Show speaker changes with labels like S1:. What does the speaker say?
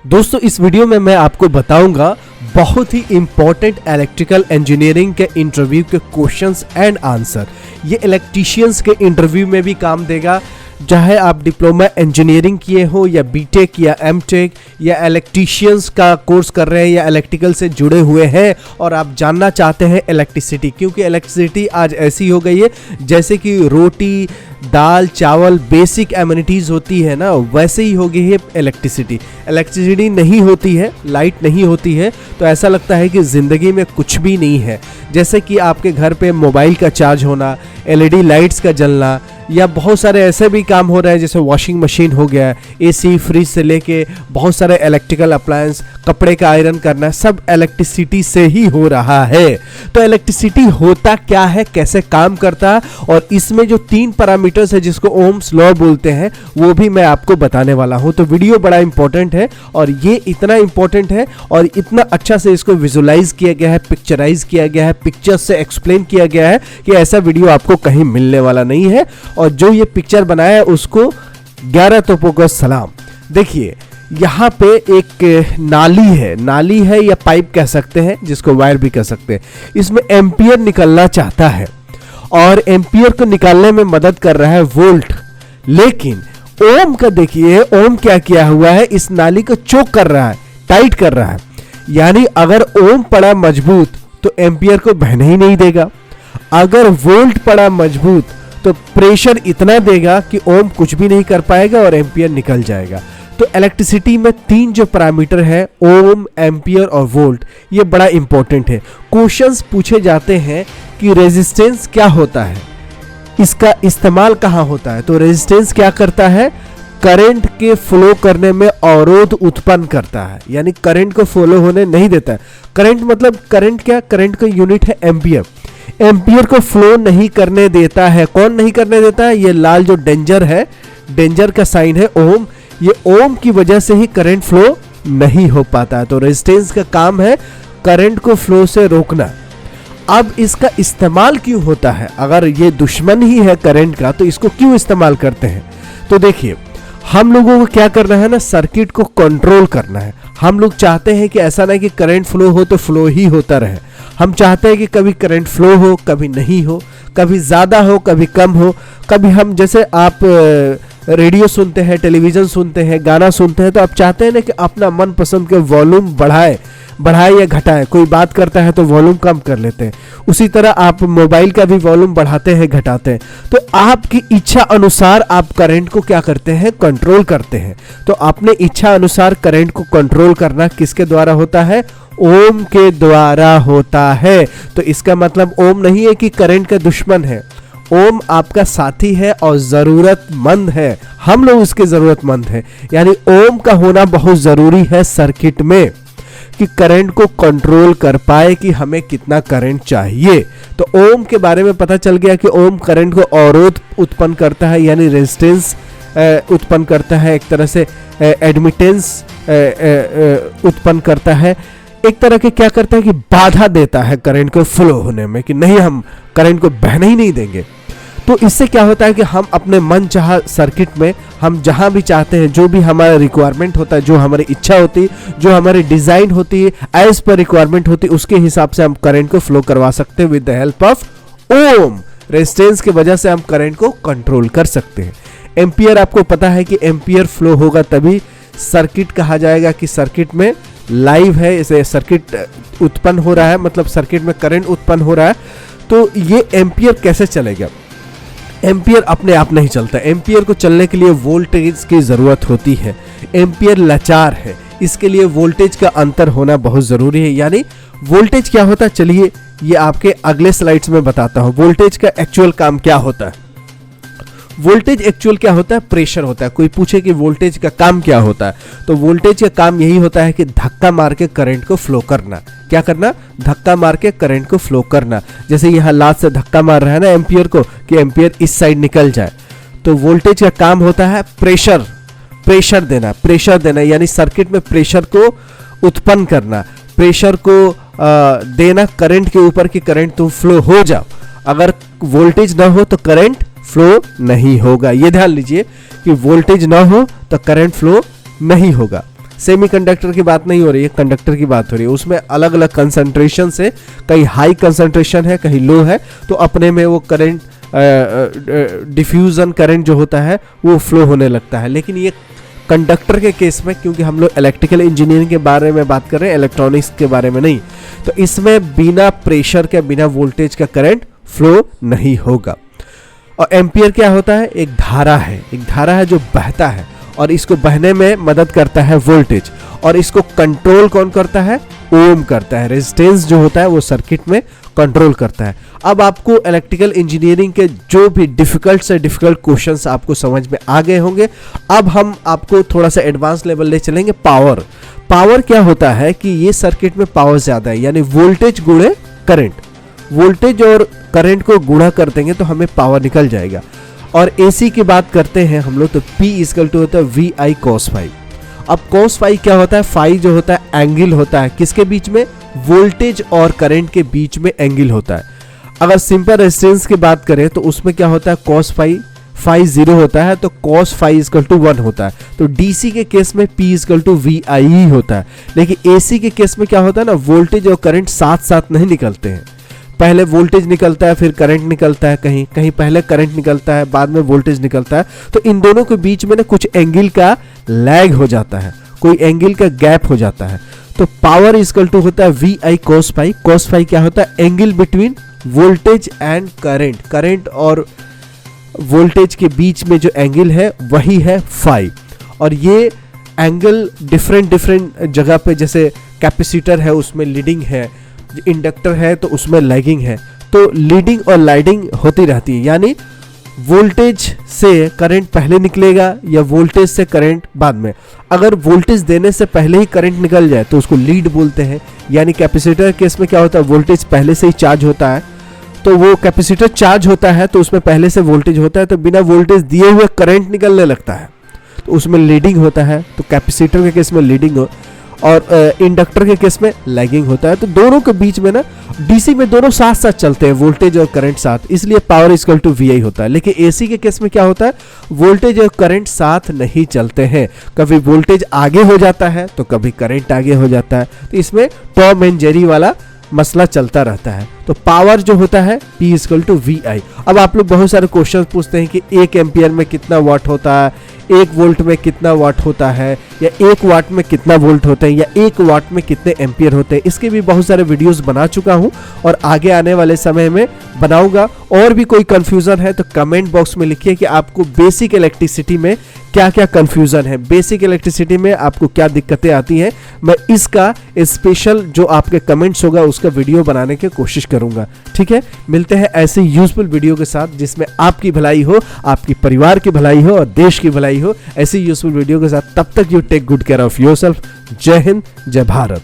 S1: दोस्तों इस वीडियो में मैं आपको बताऊंगा बहुत ही इंपॉर्टेंट इलेक्ट्रिकल इंजीनियरिंग के इंटरव्यू के क्वेश्चंस एंड आंसर। ये इलेक्ट्रीशियंस के इंटरव्यू में भी काम देगा, चाहे आप डिप्लोमा इंजीनियरिंग किए हो या बीटेक या एमटेक या इलेक्ट्रीशियंस का कोर्स कर रहे हैं या इलेक्ट्रिकल से जुड़े हुए हैं और आप जानना चाहते हैं इलेक्ट्रिसिटी, क्योंकि इलेक्ट्रिसिटी आज ऐसी हो गई है जैसे कि रोटी दाल चावल बेसिक एमिनिटीज़ होती है ना, वैसे ही हो गई है इलेक्ट्रिसिटी। इलेक्ट्रिसिटी नहीं होती है, लाइट नहीं होती है तो ऐसा लगता है कि ज़िंदगी में कुछ भी नहीं है। जैसे कि आपके घर पे मोबाइल का चार्ज होना, एलईडी लाइट्स का जलना, या बहुत सारे ऐसे भी काम हो रहे हैं जैसे वॉशिंग मशीन हो गया, एसी फ्रिज से लेके बहुत सारे इलेक्ट्रिकल अप्लायंस, कपड़े का आयरन करना, सब इलेक्ट्रिसिटी से ही हो रहा है। तो इलेक्ट्रिसिटी होता क्या है, कैसे काम करता है, और इसमें जो 3 पैरामीटर्स है जिसको ओम्स लॉ बोलते हैं वो भी मैं आपको बताने वाला हूं। तो वीडियो बड़ा इंपॉर्टेंट है और ये इतना इंपॉर्टेंट है और इतना अच्छा से इसको विजुलाइज किया गया है, पिक्चराइज किया गया है, पिक्चर्स से एक्सप्लेन किया गया है कि ऐसा वीडियो आपको कहीं मिलने वाला नहीं है। और जो ये पिक्चर बनाया है उसको 11 तोपों का सलाम। देखिए यहाँ पे एक नाली है या पाइप कह सकते हैं, जिसको वायर भी कह सकते हैं। इसमें एम्पियर निकलना चाहता है और एम्पियर को निकालने में मदद कर रहा है वोल्ट। लेकिन ओम का देखिए, ओम क्या किया हुआ है, इस नाली को चोक कर रहा है, टाइट कर रहा है। यानी अगर ओम पड़ा मजबूत तो एम्पियर को बहने ही नहीं देगा। अगर वोल्ट पड़ा मजबूत तो प्रेशर इतना देगा कि ओम कुछ भी नहीं कर पाएगा और एम्पियर निकल जाएगा। तो इलेक्ट्रिसिटी में 3 जो पैरामीटर है, ओम, एम्पियर और वोल्ट, ये बड़ा इंपॉर्टेंट है। क्वेश्चंस पूछे जाते हैं कि रेजिस्टेंस क्या होता है, इसका इस्तेमाल कहाँ होता है। तो रेजिस्टेंस क्या करता है, करंट के फ्लो करने में अवरोध उत्पन्न करता है, यानी करंट को फ्लो होने नहीं देता है। करंट मतलब करंट क्या, करंट का यूनिट है एम्पियर। एम्पियर को फ्लो नहीं करने देता है। कौन नहीं करने देता है, ये लाल जो डेंजर है, डेंजर का साइन है ओम, ये ओम की वजह से ही करंट फ्लो नहीं हो पाता है। तो रेजिस्टेंस का काम है करंट को फ्लो से रोकना। अब इसका इस्तेमाल क्यों होता है, अगर ये दुश्मन ही है करंट का तो इसको क्यों इस्तेमाल करते हैं। तो देखिए हम लोगों को क्या करना है ना, सर्किट को कंट्रोल करना है। हम लोग चाहते हैं कि ऐसा नहीं कि करंट फ्लो हो तो फ्लो ही होता रहे। हम चाहते हैं कि कभी करंट फ्लो हो, कभी नहीं हो, कभी ज़्यादा हो, कभी कम हो। कभी हम जैसे आप रेडियो सुनते हैं, टेलीविज़न सुनते हैं, गाना सुनते हैं, तो आप चाहते हैं ना कि अपना मनपसंद के वॉल्यूम बढ़ाए या घटाए। कोई बात करता है तो वॉल्यूम कम कर लेते हैं। उसी तरह आप मोबाइल का भी वॉल्यूम बढ़ाते हैं, घटाते हैं। तो आपकी इच्छा अनुसार आप करंट को क्या करते हैं, कंट्रोल करते हैं। तो अपने इच्छा अनुसार करंट को कंट्रोल करना किसके द्वारा होता है, ओम के द्वारा होता है। तो इसका मतलब ओम नहीं है कि करंट का दुश्मन है। ओम आपका साथी है और ज़रूरतमंद है। हम लोग इसके ज़रूरतमंद हैं। यानी ओम का होना बहुत ज़रूरी है सर्किट में कि करंट को कंट्रोल कर पाए कि हमें कितना करंट चाहिए। तो ओम के बारे में पता चल गया कि ओम करंट को अवरोध उत्पन्न करता है, यानी रेजिस्टेंस उत्पन्न करता है, एक तरह से एडमिटेंस उत्पन्न करता है, एक तरह के क्या करता है कि बाधा देता है करंट को फ्लो होने में, कि नहीं हम करंट को बहने ही नहीं देंगे। तो इससे क्या होता है कि हम अपने मन चाह सर्किट में हम जहां भी चाहते हैं, जो भी हमारा रिक्वायरमेंट होता है, जो हमारी इच्छा होती है, जो हमारी डिज़ाइन होती है, एज पर रिक्वायरमेंट होती है, उसके हिसाब से हम करंट को फ्लो करवा सकते हैं with the help of ohm. Resistance की वजह से हम करंट को कंट्रोल कर सकते हैं। एम्पियर, आपको पता है कि एम्पियर फ्लो होगा तभी सर्किट कहा जाएगा कि सर्किट में लाइव है, इसे सर्किट उत्पन्न हो रहा है, मतलब सर्किट में करंट उत्पन्न हो रहा है। तो ये एम्पियर कैसे चलेगा, एम्पियर अपने आप नहीं चलता। एम्पियर को चलने के लिए वोल्टेज की ज़रूरत होती है। एम्पियर लाचार है, इसके लिए वोल्टेज का अंतर होना बहुत ज़रूरी है। यानी वोल्टेज क्या होता है, चलिए ये आपके अगले स्लाइड्स में बताता हूँ। वोल्टेज का एक्चुअल काम क्या होता है। वोल्टेज एक्चुअल क्या होता है, प्रेशर होता है। कोई पूछे कि वोल्टेज का काम क्या होता है, तो वोल्टेज का काम यही होता है कि धक्का मार के करंट को फ्लो करना। क्या करना, धक्का मार के करंट को फ्लो करना। जैसे यहाँ लात से धक्का मार रहा है ना एम्पियर को, कि एम्पियर इस साइड निकल जाए। तो वोल्टेज का काम होता है प्रेशर देना, यानी सर्किट में प्रेशर को उत्पन्न करना, प्रेशर को देना करंट के ऊपर कि करंट तो फ्लो हो जाओ। अगर वोल्टेज ना हो तो करंट फ्लो नहीं होगा। ये ध्यान लीजिए कि वोल्टेज ना हो तो करंट फ्लो नहीं होगा। सेमीकंडक्टर की बात नहीं हो रही है, कंडक्टर की बात हो रही है। उसमें अलग अलग कंसंट्रेशन से, कहीं हाई कंसंट्रेशन है, कहीं लो है, तो अपने में वो करंट डिफ्यूजन करंट जो होता है वो फ्लो होने लगता है। लेकिन ये कंडक्टर के केस में, क्योंकि हम लोग इलेक्ट्रिकल इंजीनियरिंग के बारे में बात कर रहे हैं, इलेक्ट्रॉनिक्स के बारे में नहीं, तो इसमें बिना प्रेशर के, बिना वोल्टेज का करंट फ्लो नहीं होगा। और एम्पियर क्या होता है? एक धारा है, एक धारा है जो बहता है, और इसको बहने में मदद करता है वोल्टेज, और इसको कंट्रोल कौन करता है? ओम करता है। रेजिस्टेंस जो होता है वो सर्किट में कंट्रोल करता है। अब आपको इलेक्ट्रिकल इंजीनियरिंग के जो भी डिफिकल्ट से डिफिकल्ट क्वेश्चंस आपको समझ में आ गए होंगे। अब हम आपको थोड़ा सा एडवांस लेवल ले चलेंगे। पावर क्या होता है कि ये सर्किट में पावर ज़्यादा है, यानी वोल्टेज गुणे करंट, वोल्टेज और करंट को गुणा कर देंगे तो हमें पावर निकल जाएगा। और एसी की बात करते हैं हम लोग, तो P इक्वल टू होता है VI cos फाई। अब cos फाई क्या होता है? फाई जो होता है एंगल होता है, किसके बीच में? वोल्टेज और करंट के बीच में एंगल होता है। अगर सिंपल रेजिस्टेंस की बात करें तो उसमें क्या होता है? cos फाई 0 होता है, तो cos फाई इक्वल टू 1 होता है। तो DC के केस में P इक्वल टू VI ही होता है। लेकिन AC के केस में क्या होता है ना, वोल्टेज और करंट साथ साथ नहीं निकलते हैं। पहले वोल्टेज निकलता है, फिर करंट निकलता है, कहीं कहीं पहले करंट निकलता है, बाद में वोल्टेज निकलता है। तो इन दोनों के बीच में ना कुछ एंगल का लैग हो जाता है, कोई एंगल का गैप हो जाता है। तो पावर इक्वल टू होता है VI cos phi. cos phi क्या होता है? Angle between voltage and current, current और वोल्टेज के बीच में जो एंगल है वही है फाई। और ये एंगल डिफरेंट जगह पे, जैसे कैपेसिटर है उसमें लीडिंग है, इंडक्टर है तो उसमें लैगिंग है, तो लीडिंग और लाइडिंग होती रहती है। यानी वोल्टेज से करंट पहले निकलेगा या वोल्टेज से करंट बाद में। अगर वोल्टेज देने से पहले ही करंट निकल जाए तो उसको लीड बोलते हैं। यानी कैपेसिटर केस में क्या होता है? वोल्टेज पहले से ही चार्ज होता है, तो वो कैपेसिटर चार्ज होता है तो उसमें पहले से वोल्टेज होता है, तो बिना वोल्टेज दिए हुए करंट निकलने लगता है, तो उसमें लीडिंग होता है। तो कैपेसिटर के केस में लीडिंग हो, और इंडक्टर के केस में लैगिंग होता है। तो दोनों के बीच में ना, डीसी में दोनों साथ साथ चलते हैं, वोल्टेज और करंट साथ, इसलिए पावर इक्वल टू VI होता है। लेकिन एसी के केस में क्या होता है? वोल्टेज और करंट साथ नहीं चलते हैं, कभी वोल्टेज आगे हो जाता है तो कभी करंट आगे हो जाता है। तो इसमें टॉम एंड जेरी वाला मसला चलता रहता है। तो पावर जो होता है P इक्वल टू VI। अब आप लोग बहुत सारे क्वेश्चन पूछते हैं कि 1 एम्पियर में कितना वाट होता है, 1 वोल्ट में कितना वाट होता है, या 1 वाट में कितना वोल्ट होता है, या 1 वाट में कितने एम्पियर होते हैं। इसके भी बहुत सारे वीडियोस बना चुका हूं और आगे आने वाले समय में बनाऊंगा। और भी कोई कंफ्यूजन है तो कमेंट बॉक्स में लिखिए कि आपको बेसिक इलेक्ट्रिसिटी में क्या क्या कंफ्यूजन है, बेसिक इलेक्ट्रिसिटी में आपको क्या दिक्कतें आती हैं। मैं इसका स्पेशल जो आपके कमेंट्स होगा उसका वीडियो बनाने की कोशिश करूंगा। ठीक है, मिलते हैं ऐसे यूजफुल वीडियो के साथ जिसमें आपकी भलाई हो, आपकी परिवार की भलाई हो और देश की भलाई हो। ऐसी यूजफुल वीडियो के साथ, तब तक you take good care of yourself. जय हिंद, जय भारत।